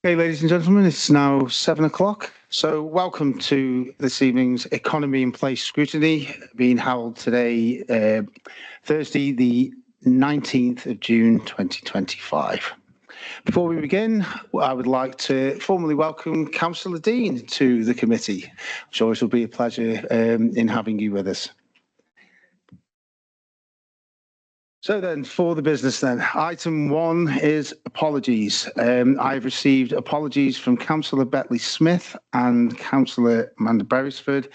Okay, ladies and gentlemen, it's now 7 o'clock. So welcome to this evening's Economy in Place Scrutiny, being held today, Thursday, the 19th of June, 2025. Before we begin, I would like to formally welcome Councillor Dean to the committee. I'm sure it will be a pleasure in having you with us. So then, for the business then, item 1 is apologies. I've received apologies from Councillor Betley Smith and Councillor Amanda Beresford,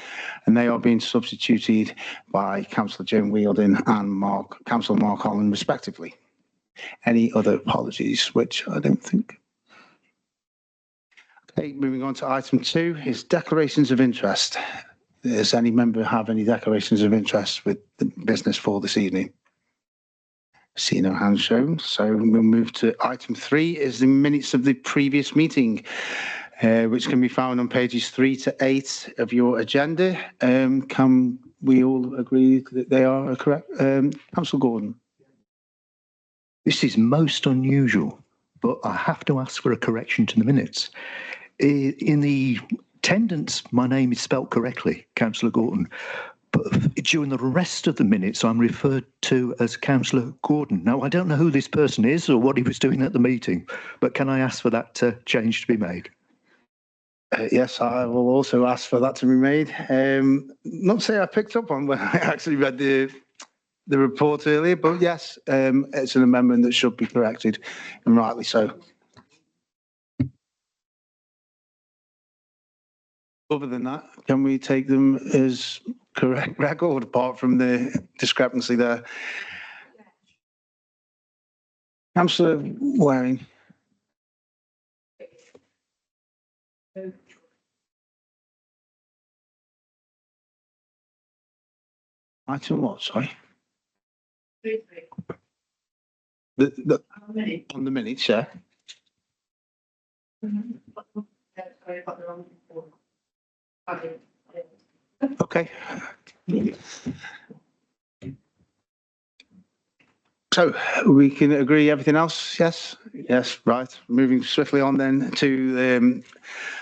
and they are being substituted by Councillor Joan Wheeldon and Councillor Mark Holland, respectively. Any other apologies, which I don't think. Okay, moving on to item 2 is declarations of interest. Does any member have any declarations of interest with the business for this evening? See no hands shown, so we'll move to item 3 is the minutes of the previous meeting, which can be found on pages 3 to 8 of your agenda. Can we all agree that they are correct? Councillor Gordon. This is most unusual, but I have to ask for a correction to the minutes. In the attendance, my name is spelt correctly, Councillor Gordon. But during the rest of the minutes, I'm referred to as Councillor Gordon. Now, I don't know who this person is or what he was doing at the meeting, but can I ask for that change to be made? Yes, I will also ask for that to be made. Not to say I picked up on when I actually read the report earlier, but yes, it's an amendment that should be corrected, and rightly so. Other than that, can we take them as correct record, apart from the discrepancy there? Councillor Waring. Item what, sorry? On the minutes, yeah. Okay. So we can agree everything else? Yes? Yes, right. Moving swiftly on then to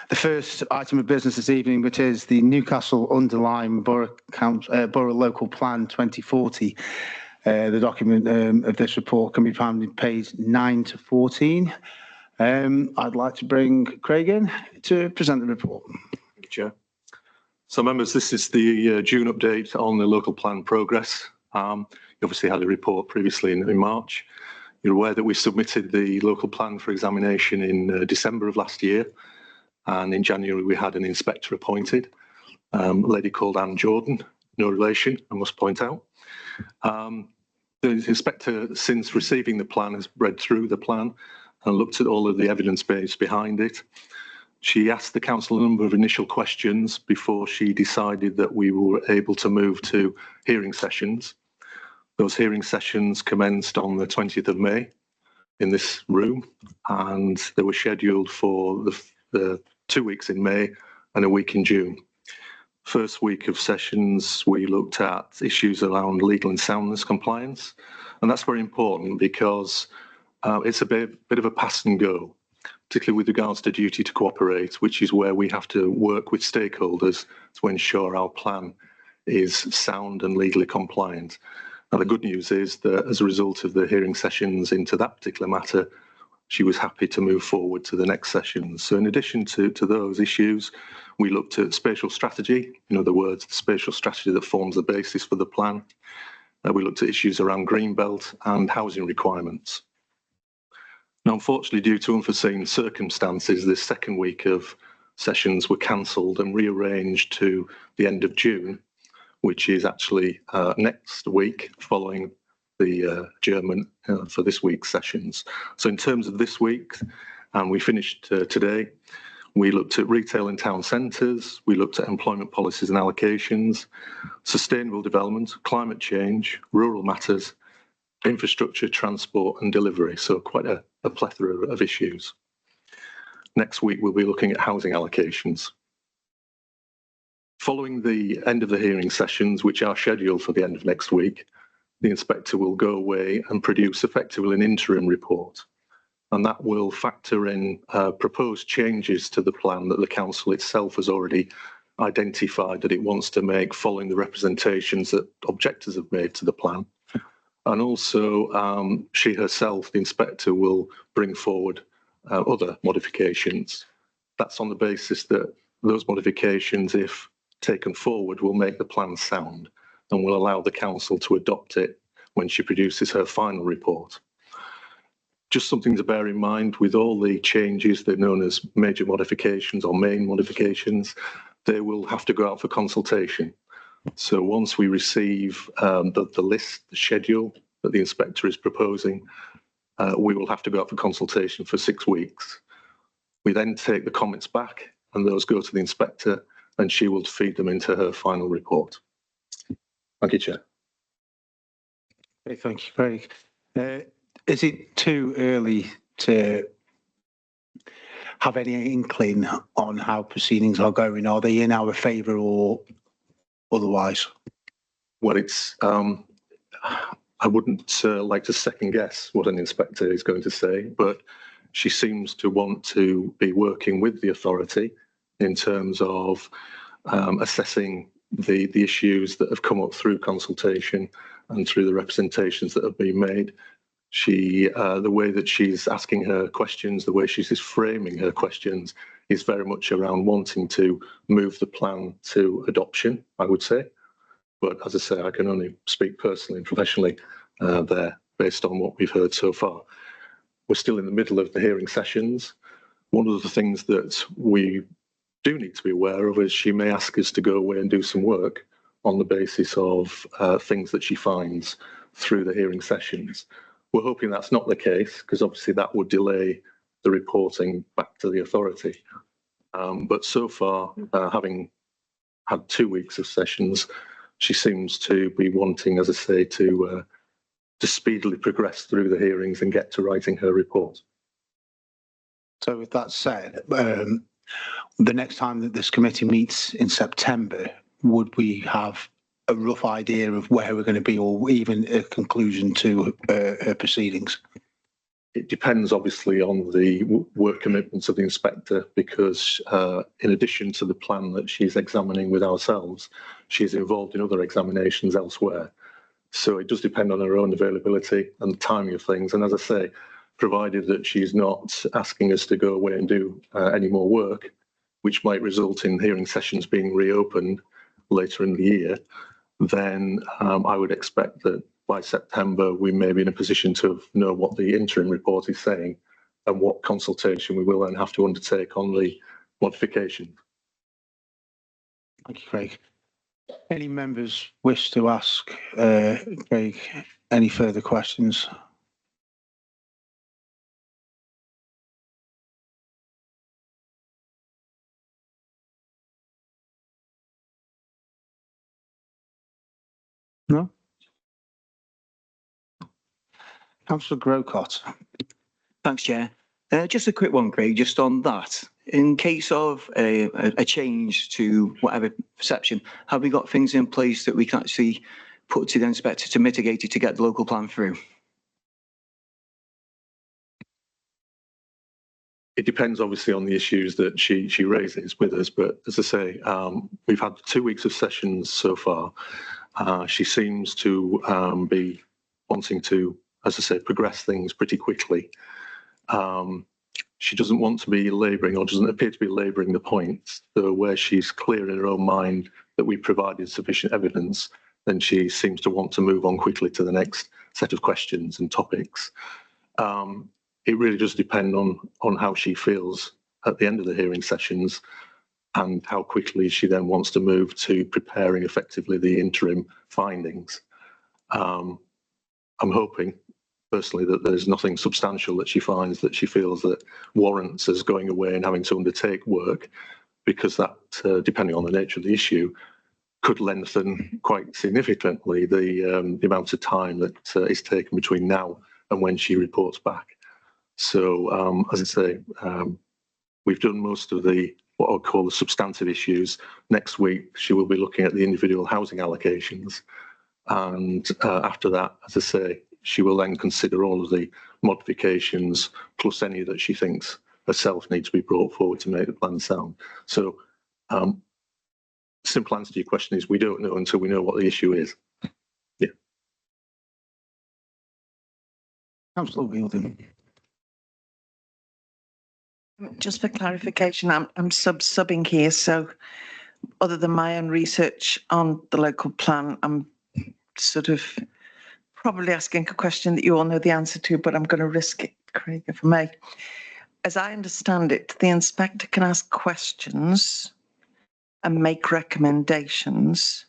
the first item of business this evening, which is the Newcastle under Lyme Borough Local Plan 2040. The document of this report can be found in page 9 to 14. I'd like to bring Craig in to present the report. Thank you, Chair. So members, this is the June update on the local plan progress. You obviously had a report previously in March. You're aware that we submitted the local plan for examination in December of last year. And in January, we had an inspector appointed, a lady called Anne Jordan, no relation, I must point out. The inspector, since receiving the plan, has read through the plan and looked at all of the evidence base behind it. She asked the council a number of initial questions before she decided that we were able to move to hearing sessions. Those hearing sessions commenced on the 20th of May in this room, and they were scheduled for the 2 weeks in May and a week in June. First week of sessions, we looked at issues around legal and soundness compliance, and that's very important because it's a bit of a pass and go, particularly with regards to duty to cooperate, which is where we have to work with stakeholders to ensure our plan is sound and legally compliant. Now, the good news is that as a result of the hearing sessions into that particular matter, she was happy to move forward to the next sessions. So in addition to those issues, we looked at spatial strategy, in other words, the spatial strategy that forms the basis for the plan. We looked at issues around greenbelt and housing requirements. Now, unfortunately, due to unforeseen circumstances, this second week of sessions were cancelled and rearranged to the end of June, which is actually next week following the adjournment for this week's sessions. So in terms of this week, and we finished today, we looked at retail and town centres, we looked at employment policies and allocations, sustainable development, climate change, rural matters, infrastructure, transport and delivery. So quite a plethora of issues. Next week, we'll be looking at housing allocations. Following the end of the hearing sessions, which are scheduled for the end of next week, the inspector will go away and produce effectively an interim report. and that will factor in proposed changes to the plan that the council itself has already identified that it wants to make following the representations that objectors have made to the plan. And also she herself, the inspector, will bring forward other modifications. That's on the basis that those modifications, if taken forward, will make the plan sound and will allow the council to adopt it when she produces her final report. Just something to bear in mind with all the changes, they're known as major modifications or main modifications, they will have to go out for consultation. So once we receive the list, the schedule that the inspector is proposing, we will have to go out for consultation for 6 weeks. We then take the comments back and those go to the inspector and she will feed them into her final report. Thank you, Chair. Okay, thank you, Craig. Is it too early to have any inkling on how proceedings are going? Are they in our favour or otherwise? Well, it's I wouldn't like to second guess what an inspector is going to say, but she seems to want to be working with the authority in terms of assessing the issues that have come up through consultation and through the representations that have been made. She, the way that she's asking her questions, the way she's framing her questions is very much around wanting to move the plan to adoption, I would say. But as I say, I can only speak personally and professionally there based on what we've heard so far. We're still in the middle of the hearing sessions. One of the things that we do need to be aware of is she may ask us to go away and do some work on the basis of things that she finds through the hearing sessions. We're hoping that's not the case because obviously that would delay the reporting back to the authority. But so far, having had 2 weeks of sessions, she seems to be wanting, as I say, to speedily progress through the hearings and get to writing her report. So with that said, the next time that this committee meets in September, would we have a rough idea of where we're going to be or even a conclusion to her proceedings? It depends obviously on the work commitments of the inspector because in addition to the plan that she's examining with ourselves, she's involved in other examinations elsewhere. So it does depend on her own availability and the timing of things. And as I say, provided that she's not asking us to go away and do any more work, which might result in hearing sessions being reopened later in the year, then I would expect that by September we may be in a position to know what the interim report is saying and what consultation we will then have to undertake on the modification. Thank you, Craig. Any members wish to ask Craig any further questions? No? Councillor Grocott. Thanks, Chair. Just a quick one, Craig, just on that. In case of a change to whatever perception, have we got things in place that we can actually put to the inspector to mitigate it to get the local plan through? It depends obviously on the issues that she raises with us, but as I say, we've had 2 weeks of sessions so far. She seems to be wanting to, as I say, progress things pretty quickly. She doesn't want to be labouring or doesn't appear to be labouring the points. So where she's clear in her own mind that we provided sufficient evidence, then she seems to want to move on quickly to the next set of questions and topics. It really does depend on how she feels at the end of the hearing sessions and how quickly she then wants to move to preparing effectively the interim findings. I'm hoping personally that there's nothing substantial that she finds that she feels that warrants us going away and having to undertake work, because that, depending on the nature of the issue, could lengthen quite significantly the amount of time that is taken between now and when she reports back. So, as I say, we've done most of the what I'll call the substantive issues. Next week, she will be looking at the individual housing allocations. And after that, as I say, she will then consider all of the modifications plus any that she thinks herself need to be brought forward to make the plan sound. So simple answer to your question is we don't know until we know what the issue is. Yeah. Councillor Wheeldon. Just for clarification, I'm subbing here, so other than my own research on the local plan, I'm sort of probably asking a question that you all know the answer to, but I'm going to risk it, Craig, if I may. As I understand it, the inspector can ask questions and make recommendations,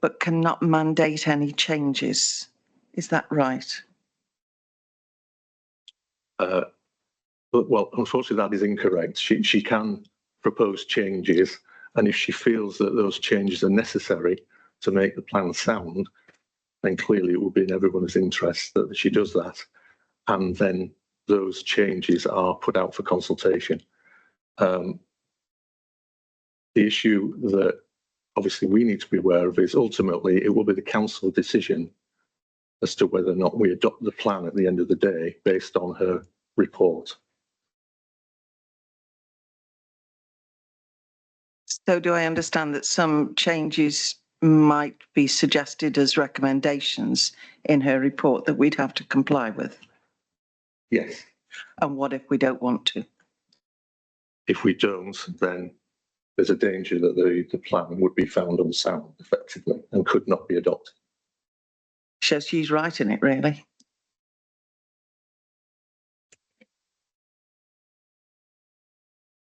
but cannot mandate any changes. Is that right? Well, unfortunately, that is incorrect. She can propose changes, and if she feels that those changes are necessary to make the plan sound, then clearly it will be in everyone's interest that she does that. And then those changes are put out for consultation. The issue that obviously we need to be aware of is ultimately it will be the council decision as to whether or not we adopt the plan at the end of the day based on her report. So do I understand that some changes might be suggested as recommendations in her report that we'd have to comply with? Yes. And what if we don't want to? If we don't, then there's a danger that the plan would be found unsound effectively and could not be adopted. So she's right in it, really.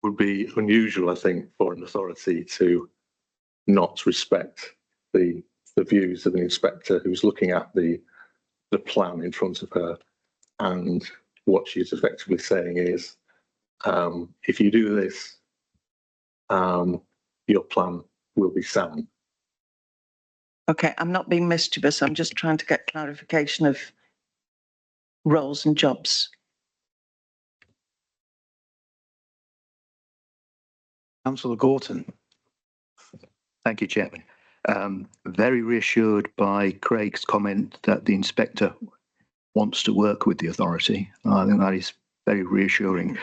Would be unusual, I think, for an authority to not respect the views of an inspector who's looking at the plan in front of her, and what she's effectively saying is, if you do this, your plan will be sound. Okay, I'm not being mischievous. I'm just trying to get clarification of roles and jobs. Councillor Gorton. Thank you, Chairman. Very reassured by Craig's comment that the inspector wants to work with the authority. I think that is very reassuring.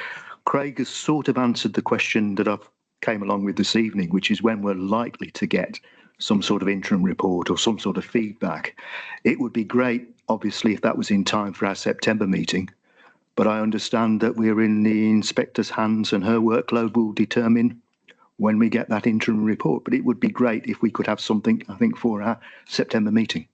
Craig has sort of answered the question that I've came along with this evening, which is when we're likely to get some sort of interim report or some sort of feedback. It would be great, obviously, if that was in time for our September meeting, but I understand that we're in the inspector's hands and her workload will determine when we get that interim report. But it would be great if we could have something, I think, for our September meeting.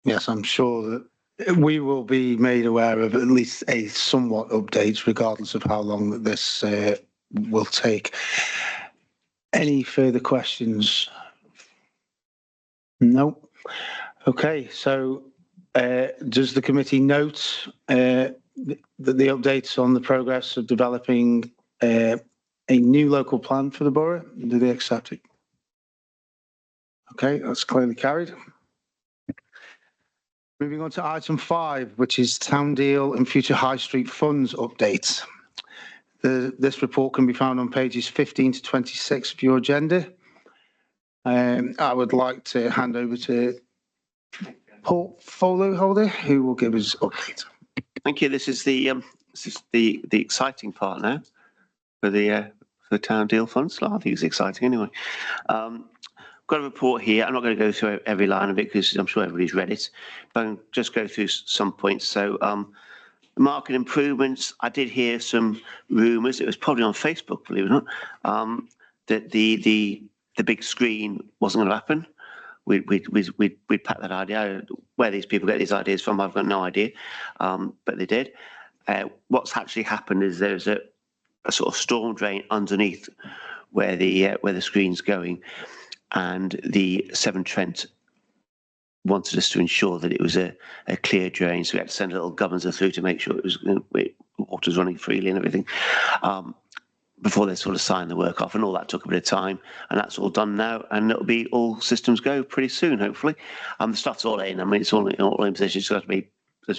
Yes, I'm sure that we will be made aware of at least a somewhat update, regardless of how long this will take. Any further questions? No. Okay, so does the committee note that the updates on the progress of developing a new local plan for the borough? Do they accept it? Okay, that's clearly carried. Moving on to item 5, which is Town Deal and Future High Street Funds updates. This report can be found on pages 15 to 26 of your agenda. I would like to hand over to portfolio holder who will give us update. Thank you. This is the exciting part now for the Town Deal funds. I think it's exciting anyway. Got a report here. I'm not going to go through every line of it because I'm sure everybody's read it, but I'll just go through some points. So market improvements, I did hear some rumours, it was probably on Facebook, believe it or not, that the big screen wasn't going to happen. We'd packed that idea. Where these people get these ideas from, I've got no idea, but they did. What's actually happened is there's a sort of storm drain underneath where the screen's going, and the Severn Trent wanted us to ensure that it was a clear drain, so we had to send a little governor through to make sure it was water's running freely and everything before they sort of signed the work off, and all that took a bit of time, and that's all done now, and it'll be all systems go pretty soon, hopefully. The stuff's all in. I mean, it's all in position. It's got to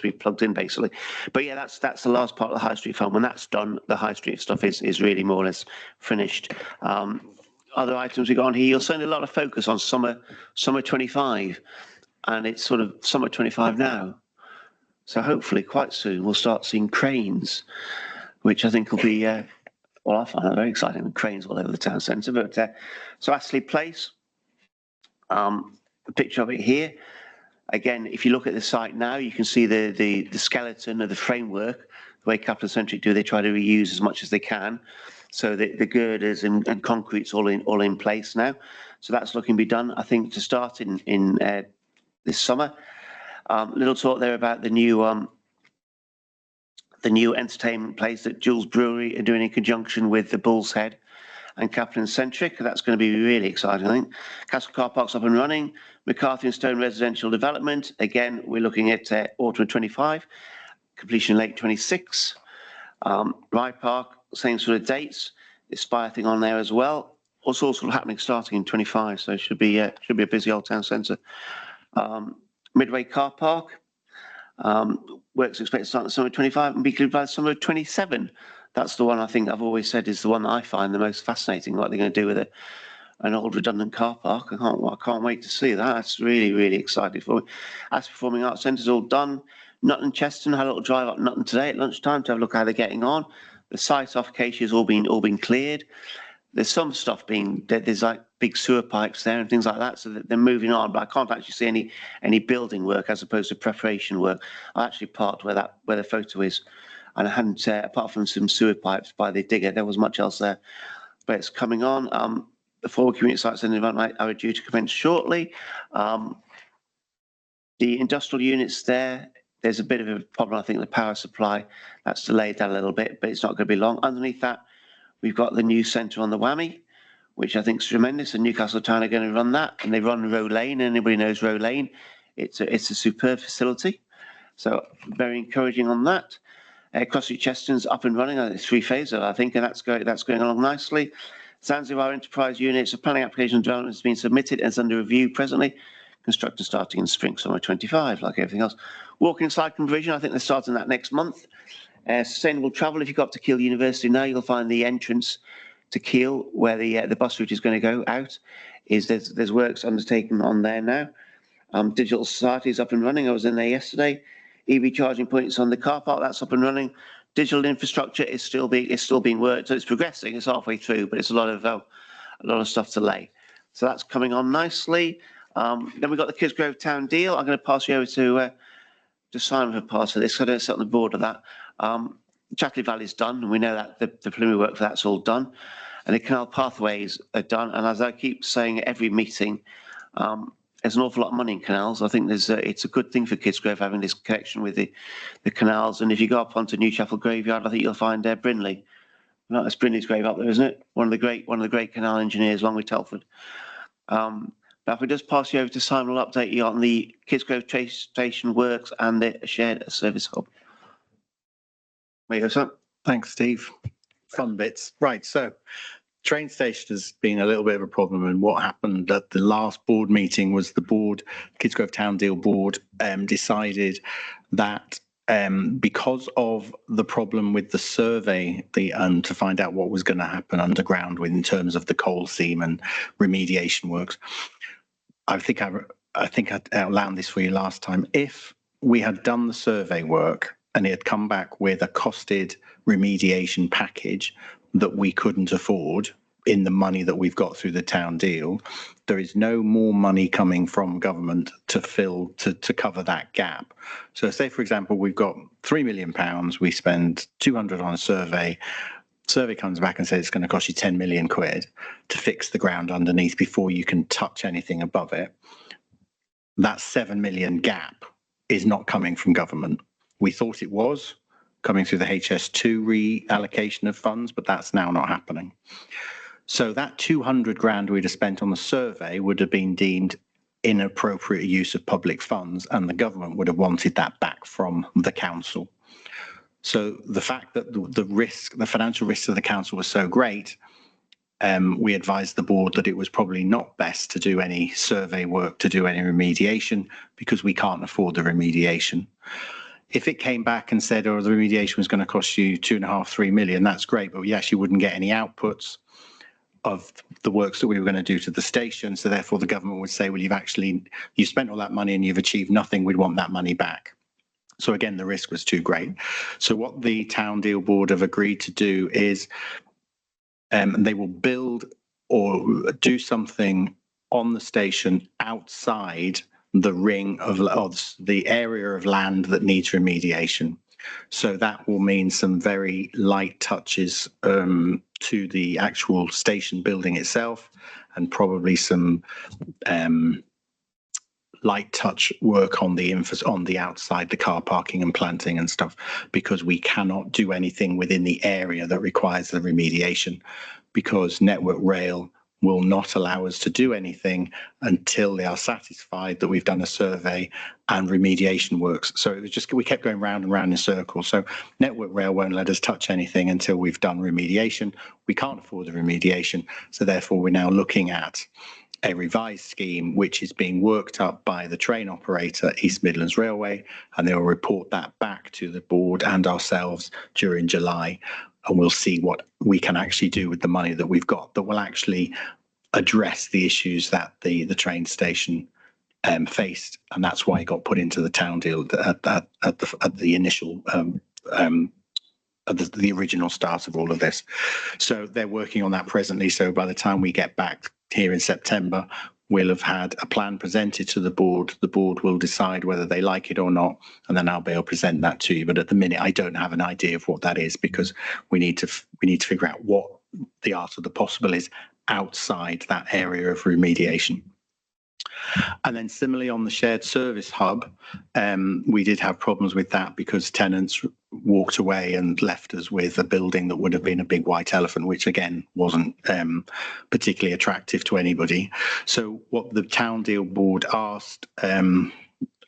be plugged in basically. But yeah, that's the last part of the High Street fund. When that's done, the High Street stuff is really more or less finished. other items we got on here, you'll see a lot of focus on summer 25, and it's sort of summer 25 now. So hopefully quite soon we'll start seeing cranes, which I think will be, well, I find that very exciting, with cranes all over the town centre. But so Astley Place, a picture of it here. Again, if you look at the site now, you can see the skeleton of the framework. The way Capital Centric do, they try to reuse as much as they can. So the girders and concrete's all in place now. So that's looking to be done, I think, to start in this summer. Little talk there about the new entertainment place that Jules Brewery are doing in conjunction with the Bull's Head and Capital Centric. That's going to be really exciting, I think. Castle Car Park's up and running. McCarthy and Stone residential development. Again, we're looking at autumn 25, completion late 26. Rye Park, same sort of dates. The Spire thing on there as well. Also sort of happening starting in 25, so it should be a busy old town centre. Midway Car Park, works expected to start in the summer of 25 and be completed by the summer of 27. That's the one I think I've always said is the one that I find the most fascinating, what they're going to do with an old redundant car park. I can't wait to see that. That's really, really exciting for me. As Performing Arts Centre's all done. Nutton Cheston had a little drive up Nutton today at lunchtime to have a look how they're getting on. The site off Acacia's all been cleared. There's some stuff there's like big sewer pipes there and things like that, so that they're moving on, but I can't actually see any building work as opposed to preparation work. I actually parked where the photo is, and I hadn't, apart from some sewer pipes by the digger, there was much else there. But it's coming on. The 4 community sites and development are due to commence shortly. The industrial units there's a bit of a problem, I think, the power supply. That's delayed that a little bit, but it's not going to be long. Underneath that, we've got the new centre on the Whammy, which I think is tremendous, and Newcastle Town are going to run that, and they run Row Lane. Anybody knows Row Lane? It's a superb facility, so very encouraging on that. Cross-Street Cheston's up and running. It's 3 phases, I think, and that's going along nicely. Zanzibar Enterprise Units, a planning application and development has been submitted and is under review presently. Construction starting in spring, summer 25, like everything else. Walking and cycling provision, I think they're starting that next month. Sustainable travel, if you go up to Keele University now, you'll find the entrance to Keele, where the bus route is going to go out, there's works undertaken on there now. Digital Society is up and running. I was in there yesterday. EV charging points on the car park, that's up and running. Digital infrastructure is still being worked, so it's progressing. It's halfway through, but it's a lot of stuff to lay. So that's coming on nicely. Then we've got the Kidsgrove Town deal. I'm going to pass you over to Simon for part of this. So I don't sit on the board of that. Chatley Valley's done, and we know that the preliminary work for that's all done, and the canal pathways are done. And as I keep saying at every meeting, there's an awful lot of money in canals. I think it's a good thing for Kidsgrove having this connection with the canals. And if you go up onto Newcastle Graveyard, I think you'll find Brindley. No, it's Brindley's grave up there, isn't it? One of the great canal engineers, along with Telford. But if we just pass you over to Simon, will update you on the Kidsgrove train station works and the shared service hub. There you go, sir. Thanks, Steve. Fun bits. Right, so train station has been a little bit of a problem, and what happened at the last board meeting was the board, Kidsgrove Town Deal board, decided that because of the problem with the survey, to find out what was going to happen underground in terms of the coal seam and remediation works, I think I outlined this for you last time. If we had done the survey work and it had come back with a costed remediation package that we couldn't afford in the money that we've got through the town deal, there is no more money coming from government to cover that gap. So say, for example, we've got £3 million, we spend 200 on a survey comes back and says it's going to cost you 10 million quid to fix the ground underneath before you can touch anything above it. That 7 million gap is not coming from government. We thought it was coming through the HS2 reallocation of funds, but that's now not happening. So that 200 grand we'd have spent on the survey would have been deemed inappropriate use of public funds, and the government would have wanted that back from the council. So the fact that the financial risk to the council was so great, we advised the board that it was probably not best to do any survey work, to do any remediation, because we can't afford the remediation. If it came back and said, oh, the remediation was going to cost you 2.5–3 million, that's great, but we actually wouldn't get any outputs. of the works that we were going to do to the station. So therefore the government would say, well, you've spent all that money and you've achieved nothing. We'd want that money back. So again, the risk was too great. So what the Town Deal Board have agreed to do is they will build or do something on the station outside the ring of the area of land that needs remediation. So that will mean some very light touches to the actual station building itself, and probably some light touch work on the outside, the car parking and planting and stuff, because we cannot do anything within the area that requires the remediation, because Network Rail will not allow us to do anything until they are satisfied that we've done a survey and remediation works. So it was just, we kept going round and round in circles. So Network Rail won't let us touch anything until we've done remediation. We can't afford the remediation. So therefore we're now looking at a revised scheme, which is being worked up by the train operator, East Midlands Railway, and they will report that back to the board and ourselves during July. And we'll see what we can actually do with the money that we've got that will actually address the issues that the train station faced. And that's why it got put into the town deal at the initial at the original start of all of this. So they're working on that presently. So by the time we get back here in September, we'll have had a plan presented to the board. The board will decide whether they like it or not, and then I'll be able to present that to you. But at the minute, I don't have an idea of what that is, because we need to figure out what the art of the possible is outside that area of remediation. And then similarly on the shared service hub, we did have problems with that because tenants walked away and left us with a building that would have been a big white elephant, which again wasn't particularly attractive to anybody. So what the Town Deal Board asked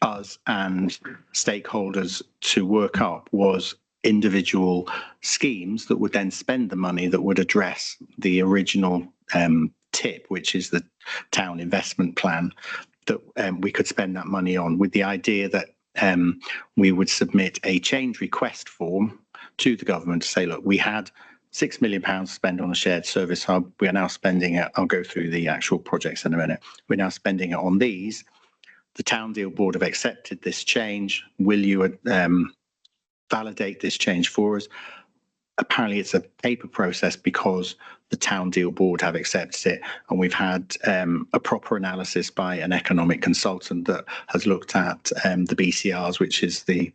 us and stakeholders to work up was individual schemes that would then spend the money that would address the original tip, which is the town investment plan, that we could spend that money on, with the idea that we would submit a change request form to the government to say, look, we had £6 million to spend on a shared service hub. We are now spending it. I'll go through the actual projects in a minute. We're now spending it on these. The Town Deal Board have accepted this change. Will you validate this change for us? Apparently it's a paper process because the Town Deal Board have accepted it, and we've had a proper analysis by an economic consultant that has looked at the BCRs, which is the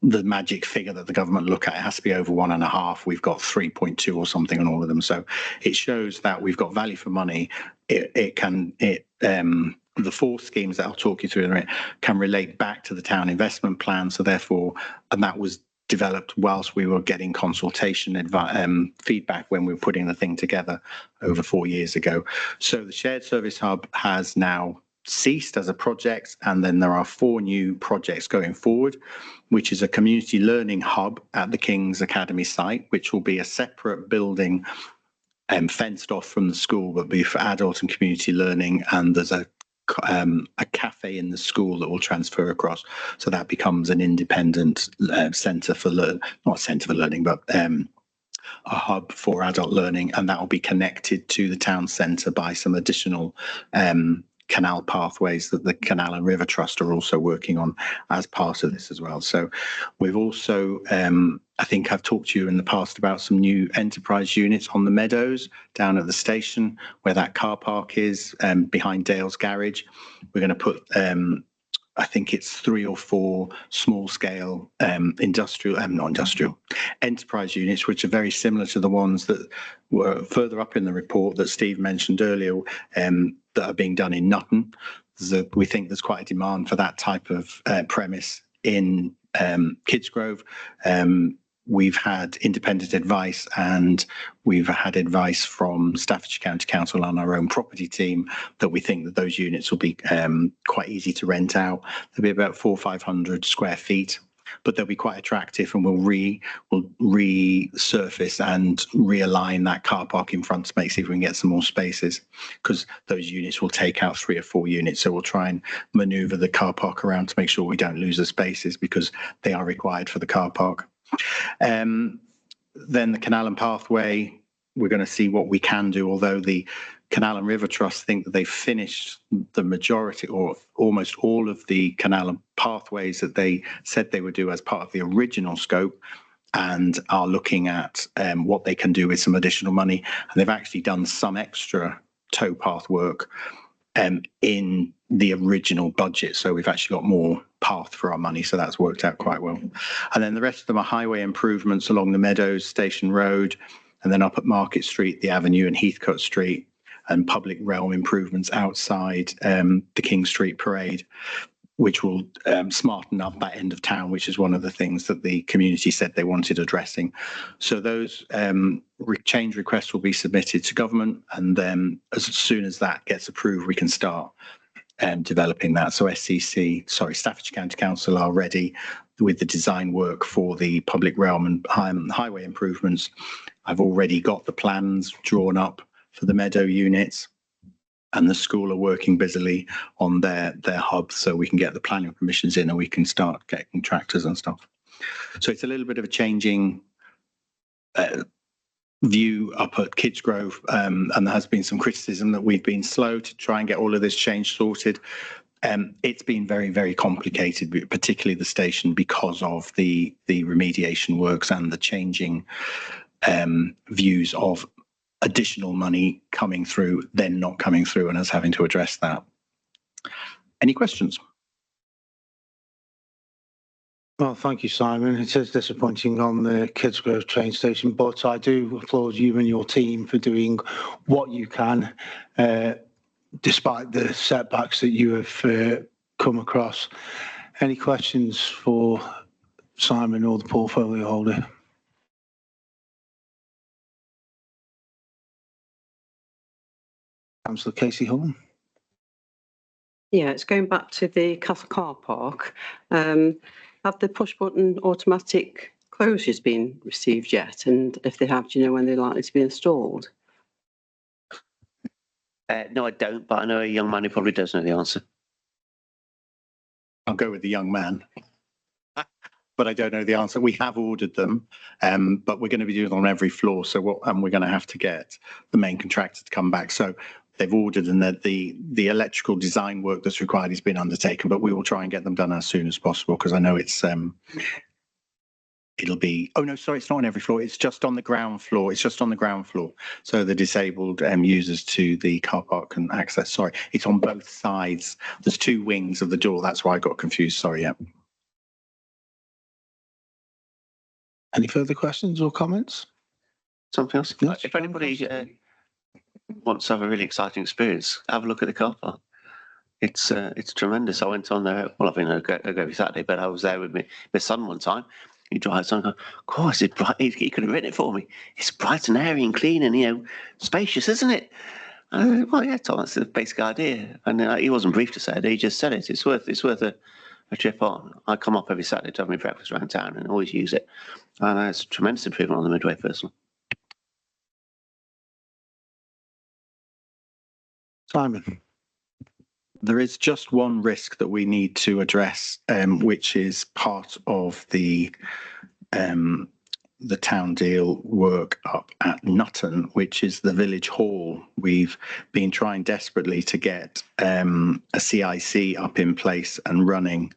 magic figure that the government look at. It has to be over 1.5. We've got 3.2 or something on all of them, so it shows that we've got value for money. The 4 schemes that I'll talk you through in a minute can relate back to the town investment plan. So therefore, and that was developed whilst we were getting consultation feedback when we were putting the thing together over 4 years ago. So the shared service hub has now ceased as a project, and then there are 4 new projects going forward, which is a community learning hub at the King's Academy site, which will be a separate building fenced off from the school, but be for adult and community learning. And there's a cafe in the school that will transfer across, so that becomes an independent centre for not centre for learning, but a hub for adult learning, and that will be connected to the town centre by some additional canal pathways that the Canal and River Trust are also working on as part of this as well. So we've also, I think I've talked to you in the past about some new enterprise units on the meadows down at the station where that car park is, behind Dale's garage. We're going to put, I think it's 3 or 4 small scale enterprise units, which are very similar to the ones that were further up in the report that Steve mentioned earlier, that are being done in Nutton. We think there's quite a demand for that type of premise in Kidsgrove. We've had independent advice, and we've had advice from Staffordshire County Council on our own property team that we think that those units will be quite easy to rent out. They'll be about 400 or 500 square feet, but they'll be quite attractive, and we'll resurface and realign that car park in front to see if we can get some more spaces, because those units will take out 3 or 4 units. So we'll try and manoeuvre the car park around to make sure we don't lose the spaces, because they are required for the car park. Then the canal and pathway, we're going to see what we can do, although the Canal and River Trust think that they finished the majority or almost all of the canal and pathways that they said they would do as part of the original scope, and are looking at what they can do with some additional money. And they've actually done some extra towpath work in the original budget. So we've actually got more path for our money. So that's worked out quite well. And then the rest of them are highway improvements along the Meadows, Station Road, and then up at Market Street, the Avenue and Heathcote Street, and public realm improvements outside the King Street Parade, which will smarten up that end of town, which is one of the things that the community said they wanted addressing. So those change requests will be submitted to government, and then as soon as that gets approved, we can start developing that. So Staffordshire County Council are ready with the design work for the public realm and highway improvements. I've already got the plans drawn up for the Meadow units, and the school are working busily on their hub, so we can get the planning permissions in and we can start getting tractors and stuff. So it's a little bit of a changing view up at Kidsgrove, and there has been some criticism that we've been slow to try and get all of this change sorted. It's been very, very complicated, particularly the station, because of the remediation works and the changing views of additional money coming through, then not coming through, and us having to address that. Any questions? Well, thank you, Simon. It is disappointing on the Kidsgrove train station, but I do applaud you and your team for doing what you can, despite the setbacks that you have come across. Any questions for Simon or the portfolio holder? Councillor Casey Horn. Yeah, it's going back to the Castle car park. Have the push button automatic closures been received yet? And if they have, do you know when they're likely to be installed? No, I don't, but I know a young man who probably does know the answer. I'll go with the young man, but I don't know the answer. We have ordered them, but we're going to be doing it on every floor. So we're going to have to get the main contractor to come back. So they've ordered, and that the electrical design work that's required has been undertaken, but we will try and get them done as soon as possible, because I know it's it'll be, oh no, sorry, it's not on every floor. It's just on the ground floor. It's just on the ground floor. So the disabled users to the car park can access. Sorry, it's on both sides. There's two wings of the door. That's why I got confused. Sorry, yeah. Any further questions or comments? Something else? Yes. If anybody wants to have a really exciting experience, have a look at the car park. It's tremendous. I went on there. Well, I go every Saturday, but I was there with my son one time. He drives on. Of course, it's bright. He could have written it for me. It's bright and airy and clean and spacious, isn't it? Well, yeah, Tom, that's the basic idea. And he wasn't briefed to say it. He just said it. It's worth a trip on. I come up every Saturday to have my breakfast around town and always use it. And it's a tremendous improvement on the Midway, personally. Simon. There is just one risk that we need to address, which is part of the town deal work up at Nutton, which is the village hall. We've been trying desperately to get a CIC up in place and running,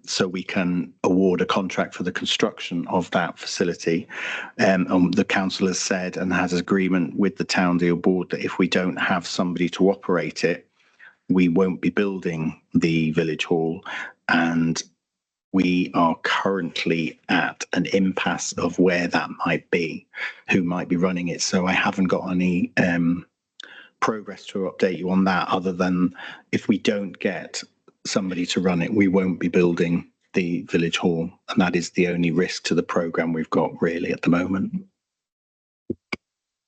so we can award a contract for the construction of that facility. The council has said and has agreement with the town deal board that if we don't have somebody to operate it, we won't be building the village hall, and we are currently at an impasse of where that might be, who might be running it. So I haven't got any progress to update you on that, other than if we don't get somebody to run it, we won't be building the village hall, and that is the only risk to the programme we've got really at the moment.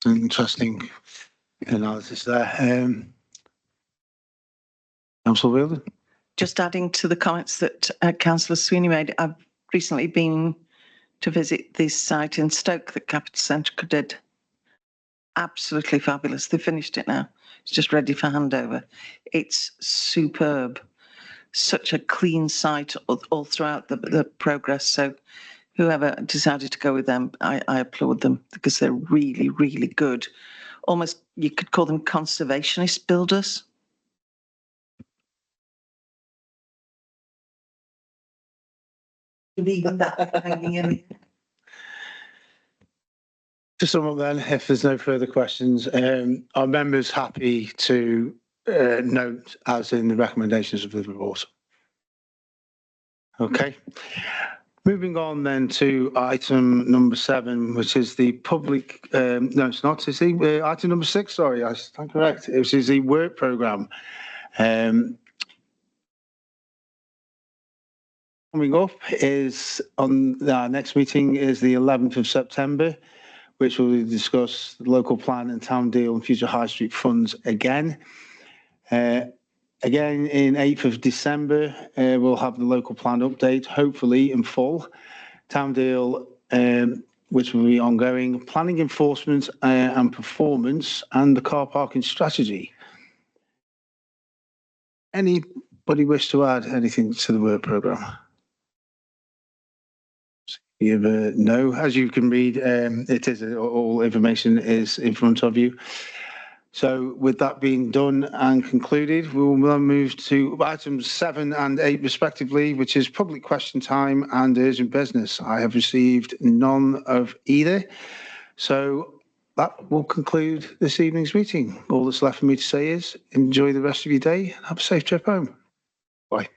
Interesting analysis there. Councillor Wheeldon. Just adding to the comments that Councillor Sweeney made, I've recently been to visit this site in Stoke that Capital Centre did. Absolutely fabulous. They finished it now. It's just ready for handover. It's superb. Such a clean site all throughout the progress. So whoever decided to go with them, I applaud them because they're really, really good. Almost, you could call them conservationist builders. Leaving that hanging in. To sum up then, if there's no further questions, are members happy to note as in the recommendations of the report? Okay. Moving on then to item number 7, which is the public, no, it's not, it's the item number 6, sorry, I stand correct, which is the work programme. Coming up is on our next meeting is the 11th of September, which will discuss the local plan and town deal and future high street funds again. Again, in 8th of December, we'll have the local plan update, hopefully in full. Town deal, which will be ongoing, planning enforcement and performance, and the car parking strategy. Anybody wish to add anything to the work programme? No, as you can read, it is all information is in front of you. So with that being done and concluded, we will now move to items 7 and 8 respectively, which is public question time and urgent business. I have received none of either. So that will conclude this evening's meeting. All that's left for me to say is enjoy the rest of your day and have a safe trip home. Bye.